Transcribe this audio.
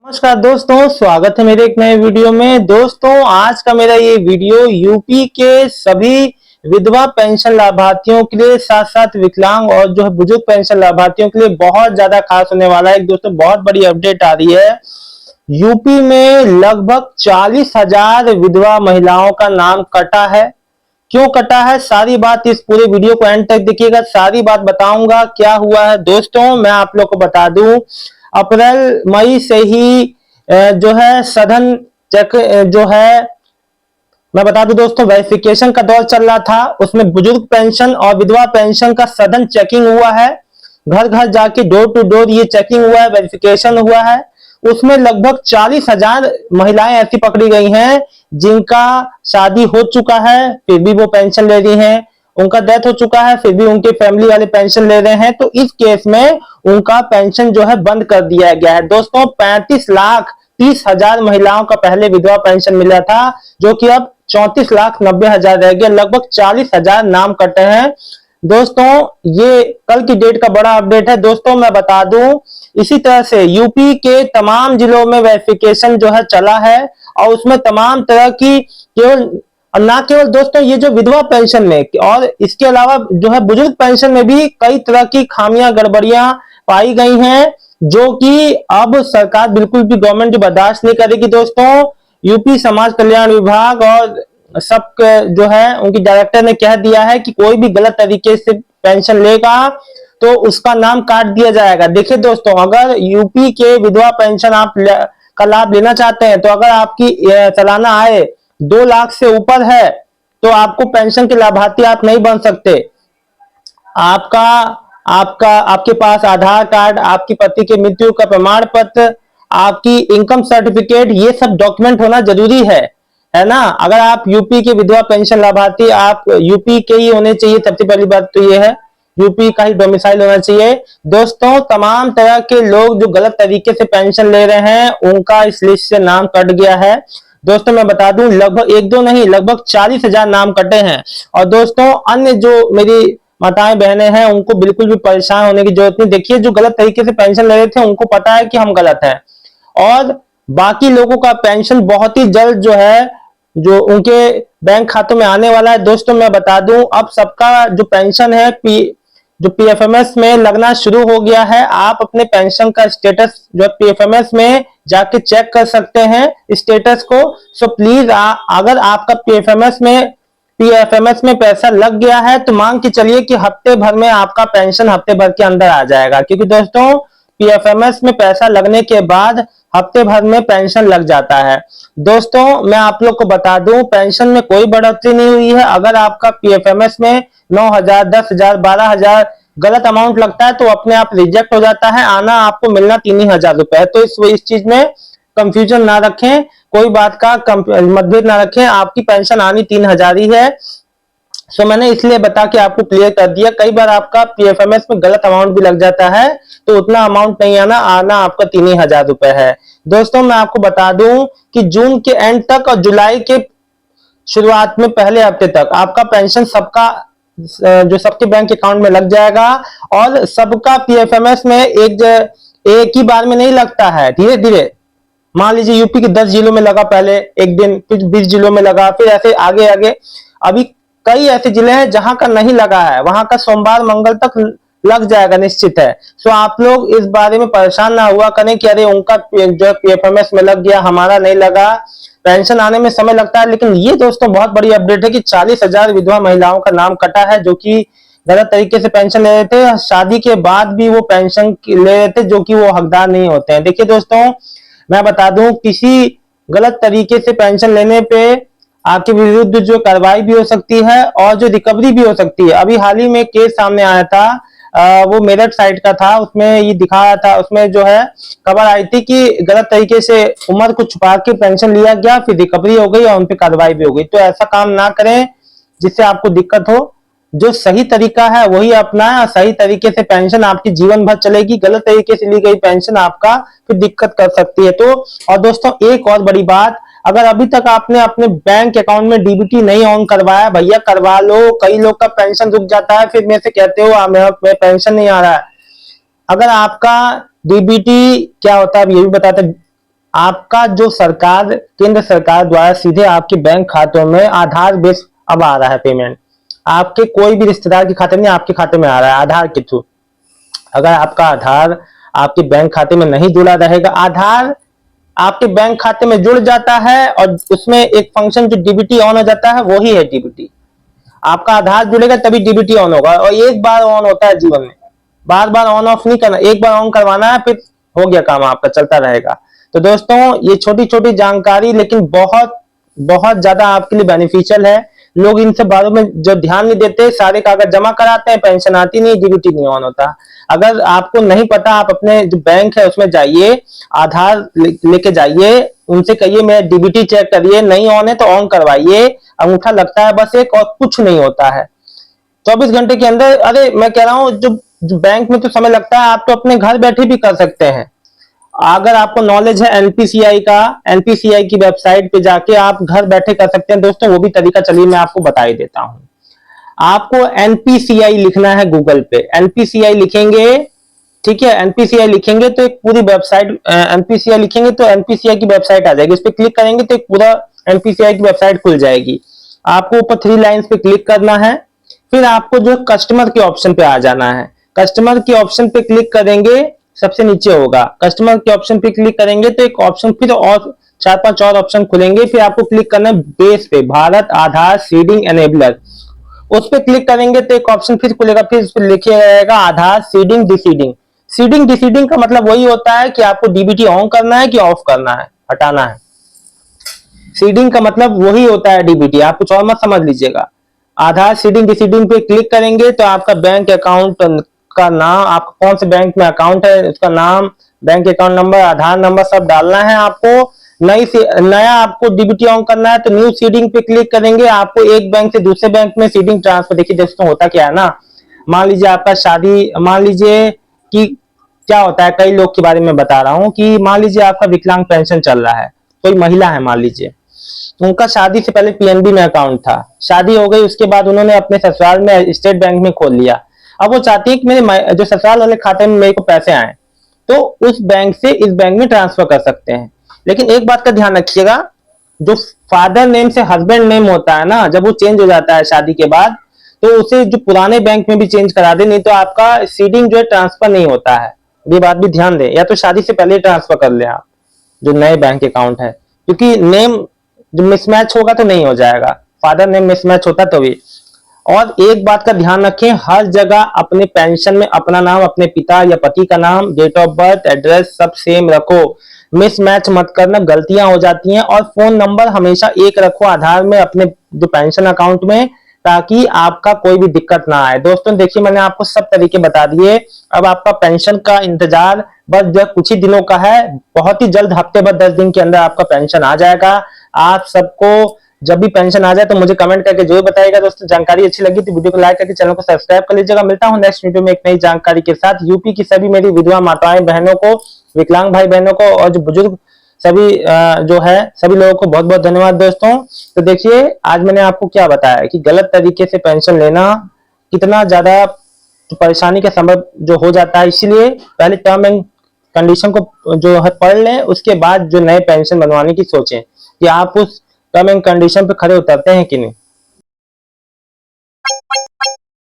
नमस्कार दोस्तों, स्वागत है मेरे एक नए वीडियो में। दोस्तों, आज का मेरा ये वीडियो यूपी के सभी विधवा पेंशन लाभार्थियों के लिए, साथ साथ विकलांग और जो है बुजुर्ग पेंशन लाभार्थियों के लिए बहुत ज्यादा खास होने वाला है। दोस्तों, बहुत बड़ी अपडेट आ रही है। यूपी में लगभग 40,000 विधवा महिलाओं का नाम कटा है। क्यों कटा है, सारी बात इस पूरे वीडियो को एंड तक देखिएगा, सारी बात बताऊंगा क्या हुआ है। दोस्तों, मैं आप लोग को बता दूं, अप्रैल मई से ही जो है सघन चेक जो है, मैं बता दूं दोस्तों, वेरिफिकेशन का दौर चल रहा था। उसमें बुजुर्ग पेंशन और विधवा पेंशन का सघन चेकिंग हुआ है। घर घर जाके डोर टू डोर ये चेकिंग हुआ है, वेरिफिकेशन हुआ है। उसमें लगभग 40,000 महिलाएं ऐसी पकड़ी गई हैं जिनका शादी हो चुका है फिर भी वो पेंशन ले रही हैं, उनका डेथ हो चुका है फिर भी उनके फैमिली वाले पेंशन ले रहे हैं। तो इस केस में उनका पेंशन जो है बंद कर दिया गया है। दोस्तों, 35,30,000 महिलाओं का पहले विधवा पेंशन मिला था, जो कि अब 34,90,000 रह गया। लगभग 40,000 नाम कटे हैं। दोस्तों, ये कल की डेट का बड़ा अपडेट है। दोस्तों, मैं बता दूं, इसी तरह से यूपी के तमाम जिलों में वेरिफिकेशन जो है चला है और उसमें तमाम तरह की केवल ना केवल दोस्तों ये जो विधवा पेंशन में और इसके अलावा जो है बुजुर्ग पेंशन में भी कई तरह की खामियां गड़बड़ियां पाई गई हैं, जो कि अब सरकार बिल्कुल भी गवर्नमेंट जो बर्दाश्त नहीं करेगी। दोस्तों, यूपी समाज कल्याण विभाग और सब जो है उनकी डायरेक्टर ने कह दिया है कि कोई भी गलत तरीके से पेंशन लेगा तो उसका नाम काट दिया जाएगा। देखिए दोस्तों, अगर यूपी के विधवा पेंशन आप का लाभ लेना चाहते हैं तो अगर आपकी सालाना आय 2 लाख से ऊपर है तो आपको पेंशन के लाभार्थी आप नहीं बन सकते। आपका आपका आपके पास आधार कार्ड, आपकी पति के मृत्यु का प्रमाण पत्र, आपकी इनकम सर्टिफिकेट, ये सब डॉक्यूमेंट होना जरूरी है ना। अगर आप यूपी के विधवा पेंशन लाभार्थी आप यूपी के ही होने चाहिए। सबसे पहली बात तो ये है, यूपी का ही डोमिसाइल होना चाहिए। दोस्तों, तमाम तरह के लोग जो गलत तरीके से पेंशन ले रहे हैं उनका इस लिस्ट से नाम कट गया है। दोस्तों, मैं बता दूं, लगभग एक दो नहीं, लगभग 40,000 नाम कटे हैं। और दोस्तों, अन्य जो मेरी माताएं बहनें हैं उनको बिल्कुल भी परेशान होने की जरूरत नहीं। देखिए, जो गलत तरीके से पेंशन ले रहे थे उनको पता है कि हम गलत हैं, और बाकी लोगों का पेंशन बहुत ही जल्द जो है जो उनके बैंक खातों में आने वाला है। दोस्तों, मैं बता दूं, अब सबका जो पेंशन है जो पीएफएमएस में लगना शुरू हो गया है। आप अपने पेंशन का स्टेटस जो पीएफएमएस में जाके चेक कर सकते हैं स्टेटस को। सो प्लीज अगर आपका पीएफएमएस में पैसा लग गया है तो मान के चलिए कि हफ्ते भर में आपका पेंशन हफ्ते भर के अंदर आ जाएगा, क्योंकि दोस्तों पीएफएमएस में पैसा लगने के बाद हफ्ते भर में पेंशन लग जाता है। दोस्तों, मैं आप लोग को बता दूं, पेंशन में कोई बढ़ोतरी नहीं हुई है। अगर आपका पीएफएमएस में 9,000, 10,000, 12,000 गलत अमाउंट लगता है तो अपने आप रिजेक्ट हो जाता है। आना आपको मिलना 3,000 रुपए है। तो इस चीज में कंफ्यूजन ना रखें, कोई बात का मतभेद ना रखें। आपकी पेंशन आनी 3,000 ही है। सो मैंने इसलिए बता के आपको क्लियर कर दिया। कई बार आपका पीएफएमएस में गलत अमाउंट भी लग जाता है तो उतना अमाउंट नहीं आना आपका 3,000 रुपए है। दोस्तों, मैं आपको बता दूं कि जून के एंड तक और जुलाई के शुरुआत में पहले हफ्ते तक आपका पेंशन सबका जो सबके बैंक अकाउंट में लग जाएगा। और सबका पीएफएमएस में एक ही बार में नहीं लगता है, धीरे धीरे। मान लीजिए यूपी के 10 जिलों में लगा पहले एक दिन, फिर 20 जिलों में लगा, फिर ऐसे आगे आगे। अभी कई ऐसे जिले हैं जहां का नहीं लगा है, वहां का सोमवार मंगल तक लग जाएगा, निश्चित है। सो आप लोग इस बारे में परेशान ना हुआ करें कि अरे उनका जो पीएफएमएस में लग गया, हमारा नहीं लगा। पेंशन आने में समय लगता है, लेकिन ये दोस्तों बहुत बड़ी अपडेट है कि 40,000 विधवा महिलाओं का नाम कटा है जो कि गलत तरीके से पेंशन ले रहे थे। शादी के बाद भी वो पेंशन ले रहे थे जो कि वो हकदार नहीं होते हैं। देखिए दोस्तों, मैं बता दूं, किसी गलत तरीके से पेंशन लेने पे आपके विरुद्ध जो कार्रवाई भी हो सकती है और जो रिकवरी भी हो सकती है। अभी हाल ही में केस सामने आया था, वो मेरठ साइड का था। उसमें ये दिखा रहा था, उसमें जो है खबर आई थी कि गलत तरीके से उम्र को छुपा के पेंशन लिया गया, फिर रिकवरी हो गई और उन पर कार्रवाई भी हो गई। तो ऐसा काम ना करें जिससे आपको दिक्कत हो। जो सही तरीका है वही अपनाएं, और सही तरीके से पेंशन आपकी जीवन भर चलेगी। गलत तरीके से ली गई पेंशन आपका फिर दिक्कत कर सकती है। तो और दोस्तों, एक और बड़ी बात, अगर अभी तक आपने अपने बैंक अकाउंट में डीबीटी नहीं ऑन करवाया, भैया करवा लो। कई लोग का पेंशन रुक जाता है, फिर मेरे से कहते हो मेरा पेंशन नहीं आ रहा है। अगर आपका डीबीटी क्या होता है ये भी बताते हैं। आपका जो सरकार, केंद्र सरकार द्वारा सीधे आपके बैंक खातों में आधार बेस अब आ रहा है पेमेंट। आपके कोई भी रिश्तेदार के खाते में, आपके खाते में आ रहा है आधार के थ्रू। अगर आपका आधार आपके बैंक खाते में नहीं जुड़ा रहेगा, आधार आपके बैंक खाते में जुड़ जाता है और उसमें एक फंक्शन जो डीबीटी ऑन हो जाता है, वही है डीबीटी। आपका आधार जुड़ेगा तभी डीबीटी ऑन होगा, और एक बार ऑन होता है जीवन में, बार बार ऑन ऑफ नहीं करना, एक बार ऑन करवाना है, फिर हो गया काम, आपका चलता रहेगा। तो दोस्तों ये छोटी छोटी जानकारी लेकिन बहुत बहुत ज्यादा आपके लिए बेनिफिशियल है। लोग इन सब बातों में जो ध्यान नहीं देते, सारे कागज जमा कराते हैं, पेंशन आती नहीं, डीबीटी नहीं ऑन होता। अगर आपको नहीं पता, आप अपने जो बैंक है उसमें जाइए, आधार लेके जाइए, उनसे कहिए मेरा डीबीटी चेक करिए, नहीं ऑन है तो ऑन करवाइए। अंगूठा लगता है बस एक, और कुछ नहीं होता है। 24 घंटे के अंदर, अरे मैं कह रहा हूँ जो बैंक में तो समय लगता है, आप तो अपने घर बैठे भी कर सकते हैं। अगर आपको नॉलेज है एनपीसीआई का, एनपीसीआई की वेबसाइट पे जाके आप घर बैठे कर सकते हैं दोस्तों। वो भी तरीका चलिए मैं आपको बता ही देता हूं। आपको एनपीसीआई लिखना है गूगल पे, एनपीसीआई लिखेंगे, ठीक है, एनपीसीआई लिखेंगे तो एक पूरी वेबसाइट, एनपीसीआई लिखेंगे तो एनपीसीआई की वेबसाइट आ जाएगी। उस पर क्लिक करेंगे तो एक पूरा एनपीसीआई की वेबसाइट खुल जाएगी। आपको ऊपर 3 लाइंस पे क्लिक करना है, फिर आपको जो कस्टमर के ऑप्शन पे आ जाना है। कस्टमर के ऑप्शन पे क्लिक करेंगे, सबसे नीचे होगा, कस्टमर के ऑप्शन पे क्लिक करेंगे तो एक ऑप्शन फिर और 4-5 और ऑप्शन खुलेंगे। फिर आपको क्लिक करना है बेस पे, भारत आधार सीडिंग एनेबलर। उस पे क्लिक करेंगे तो एक ऑप्शन फिर खुलेगा, फिर उस पर लिखे रहेगा आधार सीडिंग डिसीडिंग। सीडिंग डिसीडिंग का मतलब वही होता है कि आपको डीबीटी ऑन करना है कि ऑफ करना है, हटाना है। सीडिंग का मतलब वही होता है डीबीटी, आप कुछ और मत समझ लीजिएगा। आधार सीडिंग डिसीडिंग पे क्लिक करेंगे तो आपका बैंक अकाउंट का नाम, आपका कौन से बैंक में अकाउंट है उसका नाम, बैंक अकाउंट नंबर, आधार नंबर सब डालना है आपको। नया आपको डीबीटी ऑन करना है तो न्यू सीडिंग पे क्लिक करेंगे। आपको एक बैंक से दूसरे बैंक में सीडिंग ट्रांसफर, देखिए दोस्तों होता क्या है ना, मान लीजिए आपका शादी, मान लीजिए कि क्या होता है, कई लोग के बारे में बता रहा हूं कि मान लीजिए आपका विकलांग पेंशन चल रहा है, कोई महिला है मान लीजिए, उनका शादी से पहले पीएनबी में अकाउंट था, शादी हो गई उसके बाद उन्होंने अपने ससुराल में स्टेट बैंक में खोल लिया। अब वो चाहती है कि मेरे जो ससुराल वाले खाते में मेरे को पैसे आए, तो उस बैंक से इस बैंक में ट्रांसफर कर सकते हैं। लेकिन एक बात का ध्यान रखिएगा, जो फादर नेम से हस्बैंड नेम होता है ना, जब वो चेंज हो जाता है शादी के बाद, तो उसे जो पुराने बैंक में भी चेंज करा दे, नहीं तो आपका सीडिंग जो है ट्रांसफर नहीं होता है। ये बात भी ध्यान दें, या तो शादी से पहले ट्रांसफर कर ले आप जो नए बैंक अकाउंट है, क्योंकि नेम जो मिसमैच होगा तो नहीं हो जाएगा, फादर नेम मिसमैच होता तो भी। और एक बात का ध्यान रखें, हर जगह अपने पेंशन में अपना नाम, अपने पिता या पति का नाम, डेट ऑफ बर्थ, एड्रेस सब सेम रखो, मिसमैच मत करना, गलतियां हो जाती हैं। और फोन नंबर हमेशा एक रखो आधार में अपने जो पेंशन अकाउंट में, ताकि आपका कोई भी दिक्कत ना आए। दोस्तों देखिए मैंने आपको सब तरीके बता दिए, अब आपका पेंशन का इंतजार बस जो कुछ ही दिनों का है, बहुत ही जल्द हफ्ते भर 10 दिन के अंदर आपका पेंशन आ जाएगा। आप सबको जब भी पेंशन आ जाए तो मुझे कमेंट करके जरूर बताइएगा। दोस्तों जानकारी अच्छी लगी तो वीडियो को लाइक करके चैनल को सब्सक्राइब कर लीजिएगा। मिलता हूं नेक्स्ट वीडियो में एक नई जानकारी के साथ। यूपी की सभी मेरी विधवा माताएं बहनों को, विकलांग भाई बहनों को और जो बुजुर्ग सभी जो है सभी लोगों को बहुत बहुत धन्यवाद दोस्तों। तो देखिए आज मैंने आपको क्या बताया कि गलत तरीके से पेंशन लेना कितना ज्यादा परेशानी का सबब जो हो जाता है, इसीलिए पहले टर्म एंड कंडीशन को जो है पढ़ लें, उसके बाद जो नए पेंशन बनवाने की सोचें कि आप उस टर्म एंड कंडीशन पे खड़े उतरते हैं कि नहीं।